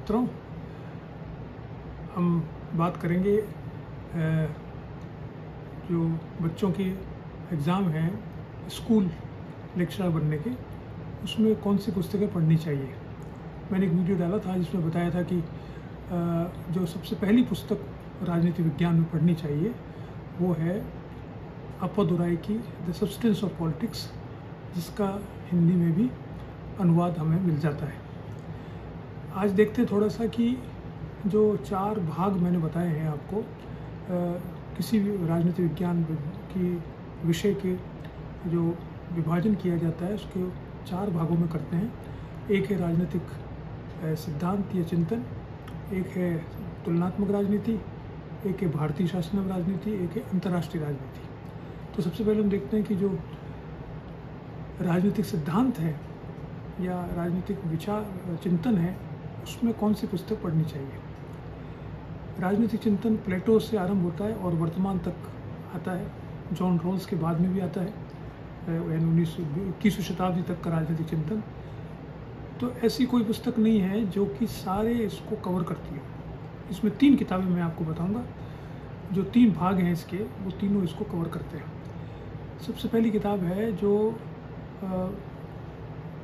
मित्रों, हम बात करेंगे जो बच्चों की एग्ज़ाम हैं स्कूल लेक्चरर बनने के, उसमें कौन सी पुस्तकें पढ़नी चाहिए। मैंने एक वीडियो डाला था जिसमें बताया था कि जो सबसे पहली पुस्तक राजनीति विज्ञान में पढ़नी चाहिए वो है अप्पादुराई की द सब्सटेंस ऑफ पॉलिटिक्स, जिसका हिंदी में भी अनुवाद हमें मिल जाता है। आज देखते हैं थोड़ा सा कि जो 4 भाग मैंने बताए हैं आपको, किसी भी राजनीति विज्ञान की विषय के जो विभाजन किया जाता है उसके 4 भागों में करते हैं। एक है राजनीतिक सिद्धांत या चिंतन, एक है तुलनात्मक राजनीति, एक है भारतीय शासनात्मक राजनीति, एक है अंतर्राष्ट्रीय राजनीति। तो सबसे पहले हम देखते हैं कि जो राजनीतिक सिद्धांत है या राजनीतिक विचार चिंतन है उसमें कौन सी पुस्तक पढ़नी चाहिए। राजनीतिक चिंतन प्लेटो से आरंभ होता है और वर्तमान तक आता है। जॉन रॉल्स के बाद में भी आता है, 21वीं शताब्दी तक का राजनीतिक चिंतन। तो ऐसी कोई पुस्तक नहीं है जो कि सारे इसको कवर करती है। इसमें 3 किताबें मैं आपको बताऊंगा, जो 3 भाग हैं इसके, वो तीनों इसको कवर करते हैं। सबसे पहली किताब है जो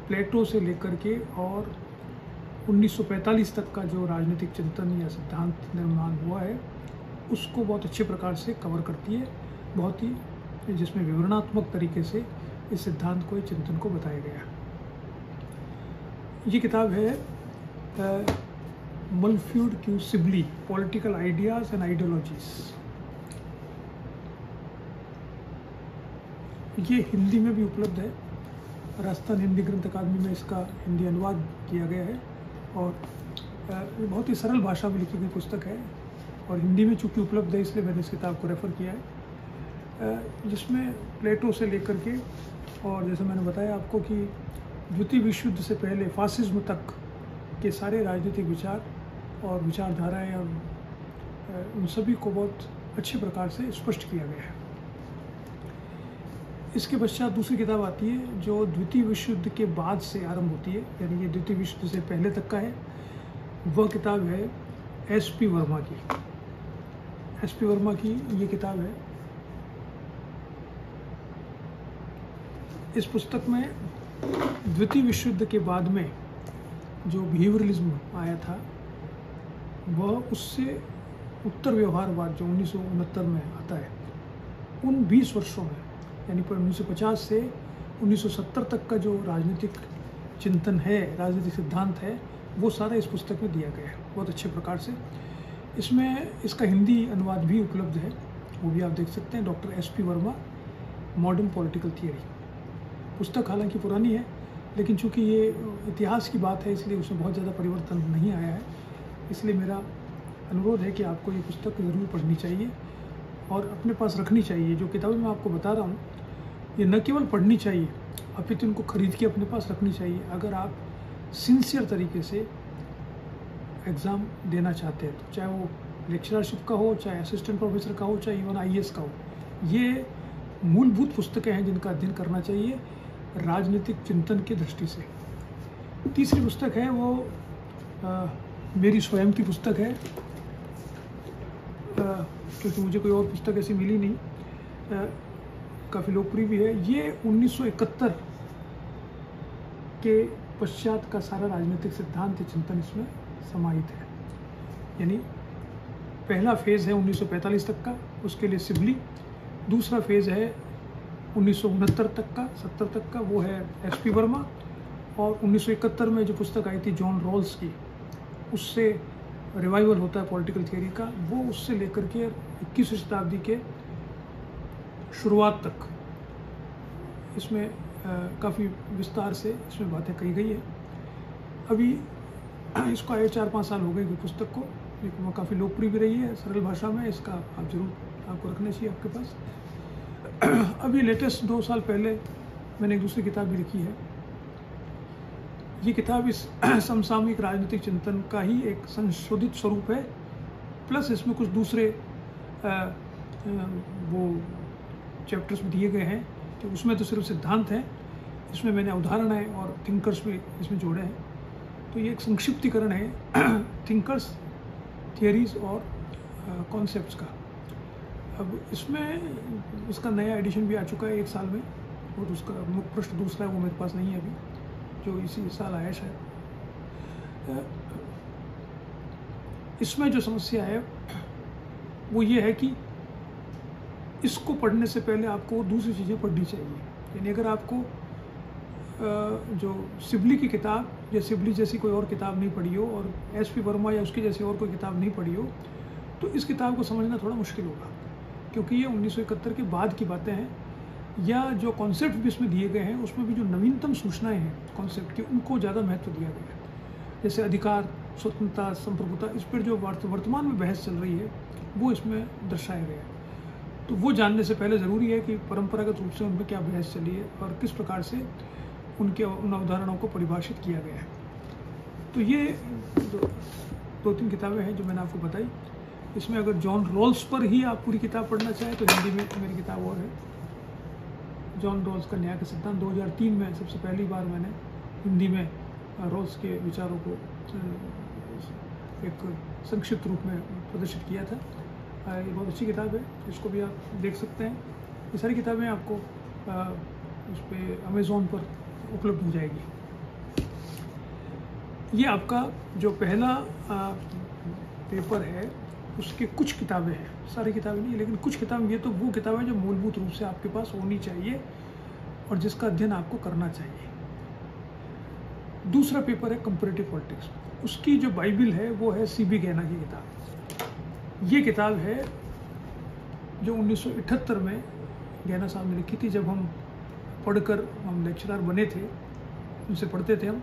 प्लेटो से लेकर के और 1945 तक का जो राजनीतिक चिंतन या सिद्धांत निर्माण हुआ है उसको बहुत अच्छे प्रकार से कवर करती है, बहुत ही जिसमें विवरणात्मक तरीके से इस सिद्धांत को, इस चिंतन को बताया गया। ये किताब है मलफ्यूड क्यू सिबली, पॉलिटिकल आइडियाज एंड आइडियोलॉजीज। ये हिंदी में भी उपलब्ध है। राजस्थान हिंदी ग्रंथ अकादमी में इसका हिंदी अनुवाद किया गया है और ये बहुत ही सरल भाषा में लिखी गई पुस्तक है और हिंदी में चूँकि उपलब्ध है इसलिए मैंने इस किताब को रेफ़र किया है, जिसमें प्लेटो से लेकर के और जैसे मैंने बताया आपको कि द्वितीय विश्व युद्ध से पहले फासिज्म तक के सारे राजनीतिक विचार और विचारधाराएँ और उन सभी को बहुत अच्छे प्रकार से स्पष्ट किया गया है। इसके पश्चात दूसरी किताब आती है जो द्वितीय विश्व युद्ध के बाद से आरंभ होती है, यानी ये द्वितीय विश्व युद्ध से पहले तक का है। वह किताब है एस.पी. वर्मा की। एस.पी. वर्मा की ये किताब है। इस पुस्तक में द्वितीय विश्व युद्ध के बाद में जो बिहेवियरलिज्म आया था वह उससे उत्तर व्यवहारवाद जो 1969 में आता है, उन 20 वर्षों में यानी 1950 से 1970 तक का जो राजनीतिक चिंतन है, राजनीतिक सिद्धांत है, वो सारा इस पुस्तक में दिया गया है बहुत अच्छे प्रकार से। इसमें इसका हिंदी अनुवाद भी उपलब्ध है, वो भी आप देख सकते हैं। Doctor SP. Verma, modern political theory. पुस्तक हालांकि पुरानी है लेकिन चूंकि ये इतिहास की बात है इसलिए उसमें बहुत ज़्यादा परिवर्तन नहीं आया है। इसलिए मेरा अनुरोध है कि आपको ये पुस्तक ज़रूर पढ़नी चाहिए और अपने पास रखनी चाहिए। जो किताबें मैं आपको बता रहा हूँ ये न केवल पढ़नी चाहिए अपितु इनको खरीद के अपने पास रखनी चाहिए अगर आप सिंसियर तरीके से एग्ज़ाम देना चाहते हैं। तो चाहे वो लेक्चरशिप का हो, चाहे असिस्टेंट प्रोफेसर का हो, चाहे इवन IAS का हो, ये मूलभूत पुस्तकें हैं जिनका अध्ययन करना चाहिए राजनीतिक चिंतन की दृष्टि से। तीसरी पुस्तक है वो मेरी स्वयं की पुस्तक है, क्योंकि मुझे कोई और पुस्तक ऐसी मिली नहीं, काफ़ी लोकप्रिय भी है। ये 1971 के पश्चात का सारा राजनीतिक सिद्धांत चिंतन इसमें समाहित है। यानी पहला फेज़ है 1945 तक का, उसके लिए सिबली। दूसरा फेज़ है 1969 तक का, 70 तक का, वो है एस.पी. वर्मा। और 1971 में जो पुस्तक आई थी जॉन रॉल्स की, उससे रिवाइवल होता है पॉलिटिकल थियरी का, वो उससे लेकर के 21वीं शताब्दी के शुरुआत तक इसमें काफ़ी विस्तार से इसमें बातें कही गई है। अभी इसको आए 4-5 साल हो गए कि पुस्तक को, लेकिन वो काफ़ी लोकप्रिय भी रही है सरल भाषा में। इसका आप जरूर आपको रखना चाहिए आपके पास। अभी लेटेस्ट 2 साल पहले मैंने एक दूसरी किताब भी लिखी है। ये किताब इस समसामयिक राजनीतिक चिंतन का ही एक संशोधित स्वरूप है, प्लस इसमें कुछ दूसरे वो चैप्टर्स भी दिए गए हैं। तो उसमें तो सिर्फ सिद्धांत है, इसमें मैंने उदाहरण है और थिंकर्स भी इसमें जोड़े हैं। तो ये एक संक्षिप्तीकरण है थिंकर्स, थियरीज और कॉन्सेप्ट्स का। अब इसमें इसका नया एडिशन भी आ चुका है 1 साल में, और उसका मुख्य पृष्ठ दूसरा है, वो मेरे पास नहीं है अभी, जो इसी साल आया शायद। इसमें जो समस्या है वो ये है कि इसको पढ़ने से पहले आपको दूसरी चीज़ें पढ़नी चाहिए। यानी अगर आपको जो सिबली की किताब या सिबली जैसी कोई और किताब नहीं पढ़ी हो, और एस.पी. वर्मा या उसकी जैसी और कोई किताब नहीं पढ़ी हो, तो इस किताब को समझना थोड़ा मुश्किल होगा, क्योंकि ये 1971 के बाद की बातें हैं, या जो कॉन्सेप्ट भी इसमें दिए गए हैं उसमें भी जो नवीनतम सूचनाएं हैं कॉन्सेप्ट की, उनको ज़्यादा महत्व दिया गया है। जैसे अधिकार, स्वतंत्रता, संप्रभुता, इस पर जो वर्तमान में बहस चल रही है वो इसमें दर्शाया गया है। तो वो जानने से पहले ज़रूरी है कि परंपरागत रूप से उनमें क्या बहस चली है और किस प्रकार से उन अवधारणाओं को परिभाषित किया गया है। तो ये 2-3 किताबें हैं जो मैंने आपको बताई। इसमें अगर जॉन रॉल्स पर ही आप पूरी किताब पढ़ना चाहें तो हिंदी में मेरी किताब और है, जॉन रॉल्स का न्याय का सिद्धांत। 2003 में सबसे पहली बार मैंने हिंदी में रॉल्स के विचारों को एक संक्षिप्त रूप में प्रदर्शित किया था। ये बहुत अच्छी किताब है, इसको भी आप देख सकते हैं। ये सारी किताबें आपको उस पर अमेज़ॉन पर उपलब्ध हो जाएगी। ये आपका जो पहला पेपर है उसके कुछ किताबें हैं, सारी किताबें नहीं, लेकिन कुछ किताबें। ये तो वो किताबें जो मूलभूत रूप से आपके पास होनी चाहिए और जिसका अध्ययन आपको करना चाहिए। दूसरा पेपर है कंपैरेटिव पॉलिटिक्स। उसकी जो बाइबिल है वो है C.B. गैना की किताब। ये किताब है जो 1978 में गैना साहब ने लिखी थी। जब हम पढ़कर हम लेक्चरर बने थे, उनसे पढ़ते थे हम,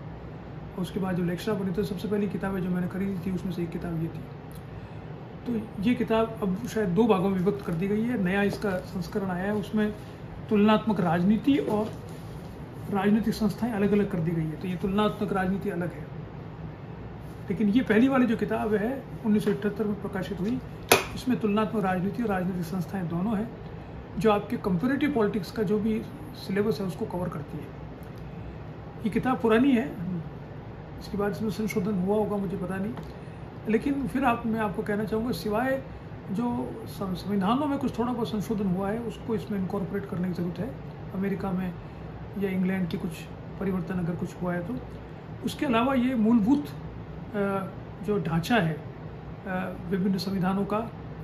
और उसके बाद जो लेक्चरर बने थे सबसे पहली किताबें जो मैंने खरीदी थी उसमें से एक किताब ये थी। तो ये किताब अब शायद 2 भागों में विभक्त कर दी गई है। नया इसका संस्करण आया है, उसमें तुलनात्मक राजनीति और राजनीतिक संस्थाएं अलग अलग कर दी गई है। तो ये तुलनात्मक राजनीति अलग है, लेकिन ये पहली वाली जो किताब है 1978 में प्रकाशित हुई, इसमें तुलनात्मक राजनीति और राजनीतिक संस्थाएं दोनों हैं, जो आपके कंपैरेटिव पॉलिटिक्स का जो भी सिलेबस है उसको कवर करती है। ये किताब पुरानी है, इसके बाद इसमें संशोधन हुआ होगा मुझे पता नहीं, लेकिन फिर मैं आपको कहना चाहूँगा, सिवाय जो संविधानों में कुछ थोड़ा बहुत संशोधन हुआ है उसको इसमें इनकॉर्पोरेट करने की ज़रूरत है, अमेरिका में या इंग्लैंड की कुछ परिवर्तन अगर कुछ हुआ है तो। उसके अलावा ये मूलभूत जो ढांचा है विभिन्न संविधानों का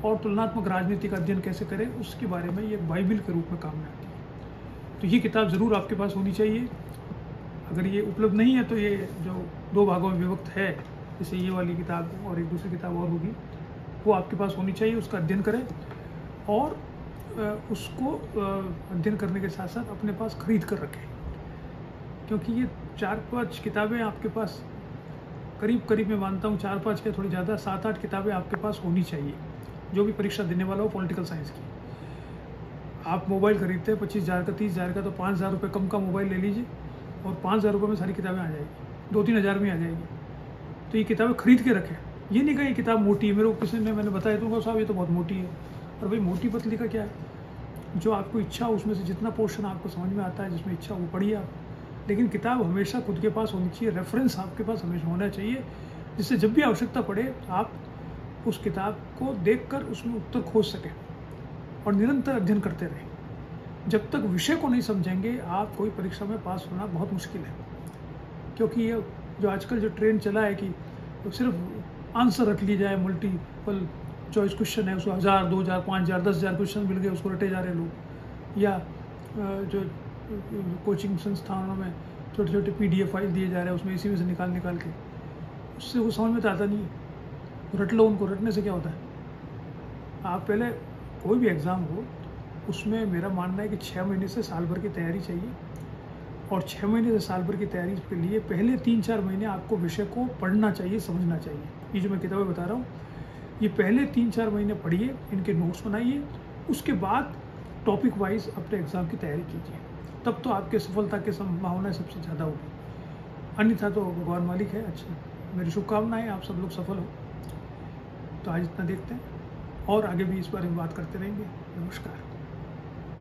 और तुलनात्मक राजनीति का अध्ययन कैसे करें उसके बारे में ये बाइबिल के रूप में काम में आती है। तो ये किताब ज़रूर आपके पास होनी चाहिए। अगर ये उपलब्ध नहीं है तो ये जो 2 भागों में विभक्त है, जैसे ये वाली किताब और एक दूसरी किताब और होगी, वो आपके पास होनी चाहिए। उसका अध्ययन करें और उसको अध्ययन करने के साथ साथ अपने पास खरीद कर रखें, क्योंकि ये 4-5 किताबें आपके पास करीब मैं मानता हूँ 4-5 के थोड़ी ज़्यादा 7-8 किताबें आपके पास होनी चाहिए, जो भी परीक्षा देने वाला हो पॉलिटिकल साइंस की। आप मोबाइल खरीदते हैं 25,000 का 30,000 का, तो 5,000 रुपये कम का मोबाइल ले लीजिए और 5,000 रुपये में सारी किताबें आ जाएगी, 2-3 हज़ार में आ जाएगी। तो ये किताबें खरीद के रखें। ये नहीं कहा ये किताब मोटी है, मेरे को किसी ने मैंने बताया तो साहब ये तो बहुत मोटी है। और भाई मोटी पतली का क्या है, जो आपको इच्छा हो उसमें से जितना पोर्शन आपको समझ में आता है, जिसमें इच्छा वो पढ़िए आप। लेकिन किताब हमेशा खुद के पास होनी चाहिए, रेफरेंस आपके पास हमेशा होना चाहिए, जिससे जब भी आवश्यकता पड़े आप उस किताब को देखकर उसमें उत्तर खोज सकें और निरंतर अध्ययन करते रहें। जब तक विषय को नहीं समझेंगे आप कोई परीक्षा में पास होना बहुत मुश्किल है, क्योंकि ये जो आजकल जो ट्रेंड चला है कि तो सिर्फ आंसर रख ली जाए, मल्टीपल चॉइस क्वेश्चन है उसको 1,000, 2,000, 5,000, 10,000 क्वेश्चन मिल गए उसको रटे जा रहे लोग, या जो कोचिंग संस्थानों में छोटे छोटे PDF फाइल दिए जा रहे हैं उसमें इसी में से निकाल के, उससे वो समझ में तो आता नहीं है। रट लो उनको, रटने से क्या होता है। आप पहले कोई भी एग्ज़ाम हो उसमें मेरा मानना है कि 6 महीने से साल भर की तैयारी चाहिए, और 6 महीने से साल भर की तैयारी के लिए पहले 3-4 महीने आपको विषय को पढ़ना चाहिए, समझना चाहिए। ये जो मैं किताबें बता रहा हूँ ये पहले 3-4 महीने पढ़िए, इनके नोट्स बनाइए, उसके बाद टॉपिक वाइज अपने एग्ज़ाम की तैयारी कीजिए, तब तो आपके सफलता की संभावना सबसे ज़्यादा होगी। अन्यथा तो भगवान मालिक है। अच्छा, मेरी शुभकामनाएं आप सब लोग सफल हो। तो आज इतना देखते हैं और आगे भी इस बारे में बात करते रहेंगे। नमस्कार।